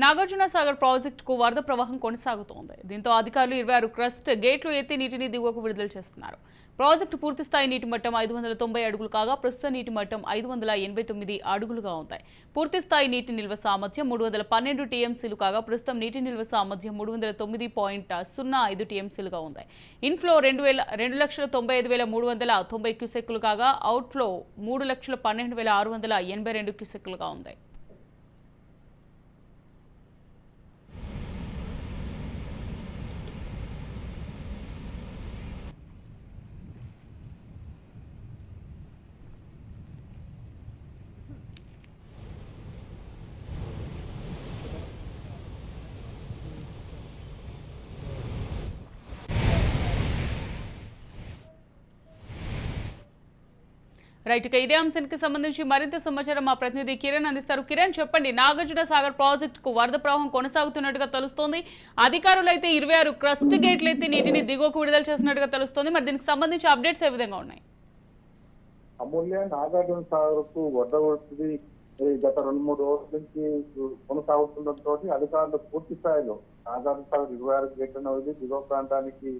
నాగార్జున సాగర్ ప్రాజెక్టుకు వరద ప్రవాహం కొనసాగుతోంది. దీంతో అధికారులు 26 క్రస్ట్ గేట్లు ఎత్తి నీటిని దిగువకు విడుదల చేస్తున్నారు. ప్రాజెక్టు పూర్తిస్థాయి నీటి మట్టం 590 అడుగులు కాగా ప్రస్తుత నీటి మట్టం 589 అడుగులుగా ఉంది. పూర్తిస్థాయి నీటి నిల్వ సామర్థ్యం 312 టీఎంసీలు కాగా ప్రస్తుతం నీటి నిల్వ సామర్థ్యం 309.05 టీఎంసీలుగా ఉంది. ఇన్ఫ్లో 2,95,390 క్యూసెక్కులు కాగా అవుట్ఫ్లో 3,12,682 క్యూసెక్కులుగా ఉంది. రైట్, ఇక ఇదే అంశానికి సంబంధించి మరింత సమాచారం మా ప్రతినిధి కిరణ్ అందిస్తారు. కిరణ్, చెప్పండి. నాగార్జున సాగర్ ప్రాజెక్టుకు వరద ప్రవాహం కొనసాగుతున్నట్టుగా తెలుస్తోంది. అధికారులు అయితే 26 క్రస్ట్ గేట్లు ఎత్తి నీటిని దిగువకు విడుదల చేసినట్టుగా తెలుస్తోంది. మరి దీనికి సంబంధించి అప్డేట్స్ ఏ విధంగా ఉన్నాయి? అమూల్య, నాగార్జున సాగర్ కు వరద వస్తుంది గత 2-3 రోజుల నుంచి కొనసాగుతుండటంతో అధికారులు పూర్తి స్థాయిలో నాగార్జున సాగర్ 26 గేట్లను వదిలి దిగువ ప్రాంతానికి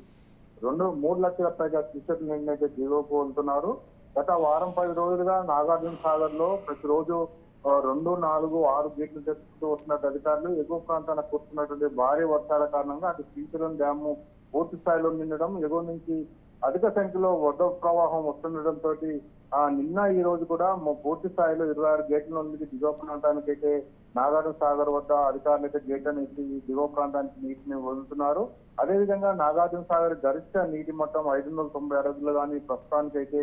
3 లక్షల పైగా క్యూసెక్ల నీటిని దిగువకు వెళ్తున్నారు. గత వారం 10 రోజులుగా నాగార్జున సాగర్ లో ప్రతిరోజు 2, 4, 6 గేట్లు తెచ్చుకుంటూ వస్తున్నట్టు అధికారులు ఎగువ ప్రాంతానికి కురుస్తున్నటువంటి భారీ వర్షాల కారణంగా అటు శ్రీశైలం డ్యాము పూర్తి స్థాయిలో నిండడం, ఎగువ నుంచి అధిక సంఖ్యలో వరద ప్రవాహం వస్తుండటంతో నిన్న ఈ రోజు కూడా పూర్తి స్థాయిలో 26 గేట్ల నుండి దిగువ ప్రాంతానికి అయితే నాగార్జున సాగర్ వద్ద అధికారులు అయితే గేట్లను ఎత్తి దిగువ ప్రాంతానికి నీటిని వదులుతున్నారు. అదేవిధంగా నాగార్జున సాగర్ గరిష్ట నీటి మట్టం 590 అడుగులు కానీ ప్రస్తుతానికి అయితే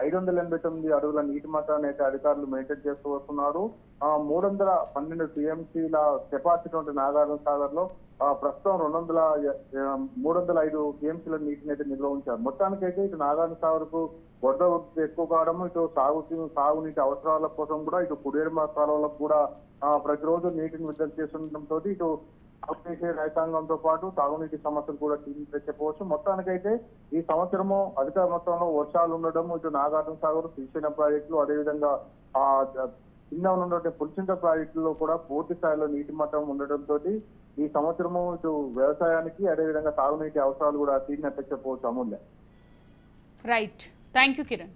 589 అడుగుల నీటి మట్టాన్ని అయితే అధికారులు మెయింటైన్ చేస్తూ వస్తున్నారు. 312 టీఎంసీల కెపాసిటీ ఉంటే నాగార్జున సాగర్ లో ప్రస్తుతం 305 టీఎంసీల నీటిని అయితే నిల్వ ఉంచారు. మొత్తానికైతే ఇటు నాగార్జున సాగర్ కు వరద ఎక్కువ కావడం, ఇటు సాగునీటి అవసరాల కోసం కూడా ఇటు కుడియర్మ కాలువలకు కూడా ప్రతిరోజు నీటిని విడుదల చేస్తుండటంతో ఇటు చేసే రైతాంగంతో పాటు తాగునీటి సమస్యలు కూడా చెప్పవచ్చు. మొత్తానికైతే ఈ సంవత్సరము అధిక మొత్తంలో వర్షాలు ఉండడం, ఇటు నాగార్జున సాగర్, శ్రీశైలం ప్రాజెక్టులు, అదేవిధంగా కింద ఉన్నటువంటి పులిచింత ప్రాజెక్టుల్లో కూడా పూర్తి స్థాయిలో నీటి మట్టం ఉండటంతో ఈ సంవత్సరము ఇటు వ్యవసాయానికి అదేవిధంగా తాగునీటి అవసరాలు కూడా తీరినట్టు చెప్పవచ్చు. Amulya. Right, thank you Kiran.